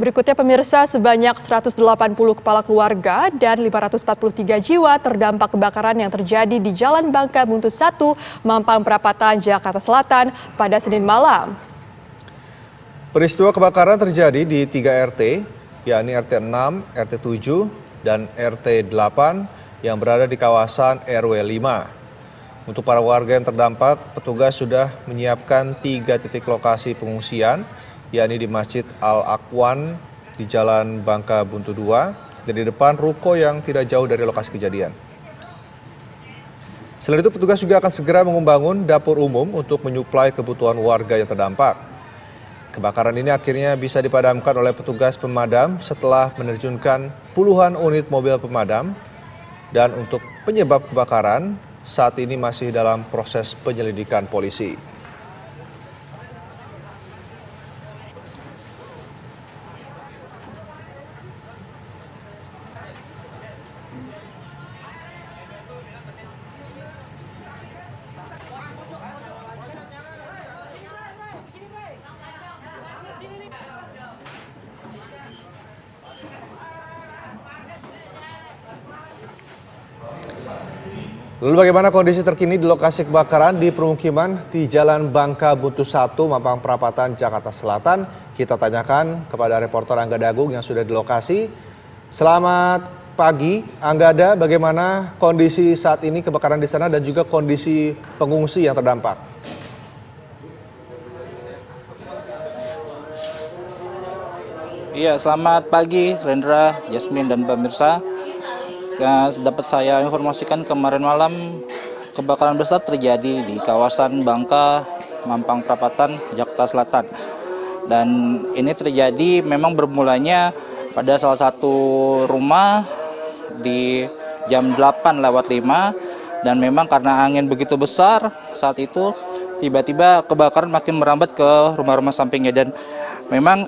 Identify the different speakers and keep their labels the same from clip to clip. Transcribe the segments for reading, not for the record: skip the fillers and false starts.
Speaker 1: Berikutnya pemirsa, sebanyak 180 kepala keluarga dan 543 jiwa terdampak kebakaran yang terjadi di Jalan Bangka Buntu 1, Mampang Perapatan, Jakarta Selatan pada Senin malam.
Speaker 2: Peristiwa kebakaran terjadi di 3 RT, yakni RT 6, RT 7, dan RT 8 yang berada di kawasan RW 5. Untuk para warga yang terdampak, petugas sudah menyiapkan 3 titik lokasi pengungsian, yakni di Masjid Al-Aqwan di Jalan Bangka Buntu 2 dan di depan ruko yang tidak jauh dari lokasi kejadian. Selain itu, petugas juga akan segera membangun dapur umum untuk menyuplai kebutuhan warga yang terdampak. Kebakaran ini akhirnya bisa dipadamkan oleh petugas pemadam setelah menerjunkan puluhan unit mobil pemadam, dan untuk penyebab kebakaran saat ini masih dalam proses penyelidikan polisi. Lalu bagaimana kondisi terkini di lokasi kebakaran di permukiman di Jalan Bangka Buntu 1, Mampang Perapatan, Jakarta Selatan? Kita tanyakan kepada reporter Anggada Agung yang sudah di lokasi. Selamat pagi, Anggada, bagaimana kondisi saat ini kebakaran di sana dan juga kondisi pengungsi yang terdampak?
Speaker 3: Iya, selamat pagi Rendra, Jasmine, dan pemirsa. Dapat saya informasikan kemarin malam kebakaran besar terjadi di kawasan Bangka, Mampang Perapatan, Jakarta Selatan. Dan ini terjadi memang bermulanya pada salah satu rumah di jam 8:05, dan memang karena angin begitu besar saat itu tiba-tiba kebakaran makin merambat ke rumah-rumah sampingnya, dan memang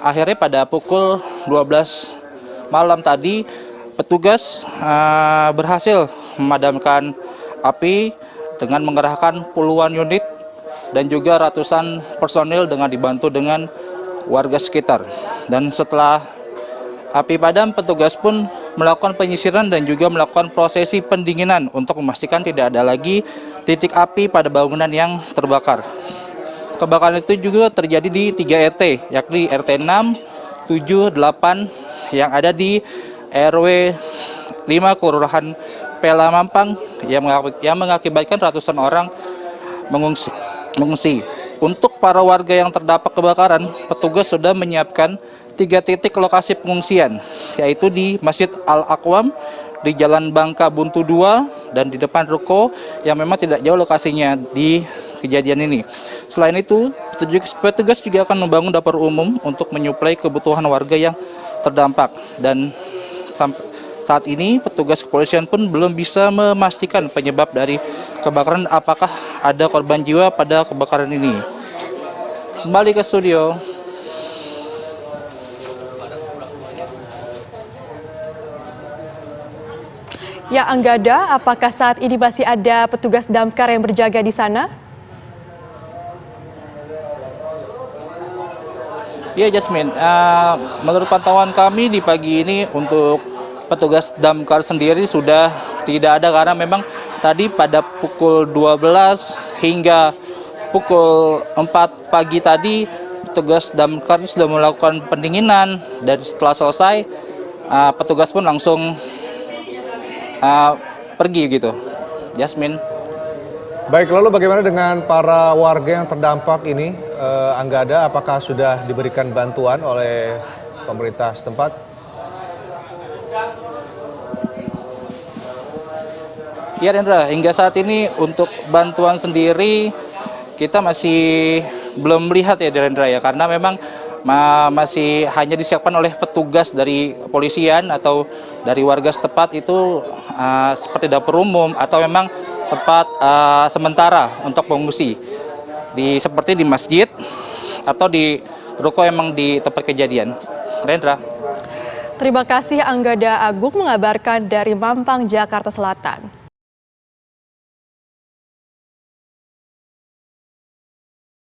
Speaker 3: akhirnya pada pukul 12 malam tadi petugas berhasil memadamkan api dengan mengerahkan puluhan unit dan juga ratusan personil dengan dibantu dengan warga sekitar. Dan setelah api padam, petugas pun melakukan penyisiran dan juga melakukan prosesi pendinginan untuk memastikan tidak ada lagi titik api pada bangunan yang terbakar. Kebakaran itu juga terjadi di 3 RT, yakni RT 6, 7, 8 yang ada di RW 5 Kelurahan Pela Mampang yang mengakibatkan ratusan orang mengungsi. Untuk para warga yang terdampak kebakaran, petugas sudah menyiapkan 3 titik lokasi pengungsian, yaitu di Masjid Al-Aqwan, di Jalan Bangka Buntu 2, dan di depan ruko yang memang tidak jauh lokasinya di kejadian ini. Selain itu, petugas juga akan membangun dapur umum untuk menyuplai kebutuhan warga yang terdampak. Dan saat ini petugas kepolisian pun belum bisa memastikan penyebab dari kebakaran, apakah ada korban jiwa pada kebakaran ini. Kembali ke studio.
Speaker 1: Ya, Anggada, apakah saat ini masih ada petugas damkar yang berjaga di sana?
Speaker 3: Ya, Jasmine, menurut pantauan kami di pagi ini untuk petugas damkar sendiri sudah tidak ada, karena memang tadi pada pukul 12 hingga pukul 4 pagi tadi petugas damkar sudah melakukan pendinginan, dan setelah selesai petugas pun langsung pergi gitu. Jasmine.
Speaker 2: Baik, lalu bagaimana dengan para warga yang terdampak ini, Anggada, apakah sudah diberikan bantuan oleh pemerintah setempat?
Speaker 3: Ya, Rendra, hingga saat ini untuk bantuan sendiri kita masih belum melihat ya, Rendra, ya, karena memang masih hanya disiapkan oleh petugas dari kepolisian atau dari warga setempat itu, seperti dapur umum atau memang tempat sementara untuk pengungsi seperti di masjid atau di ruko emang di tempat kejadian. Rendra.
Speaker 1: Terima kasih Anggada Agung mengabarkan dari Mampang, Jakarta Selatan.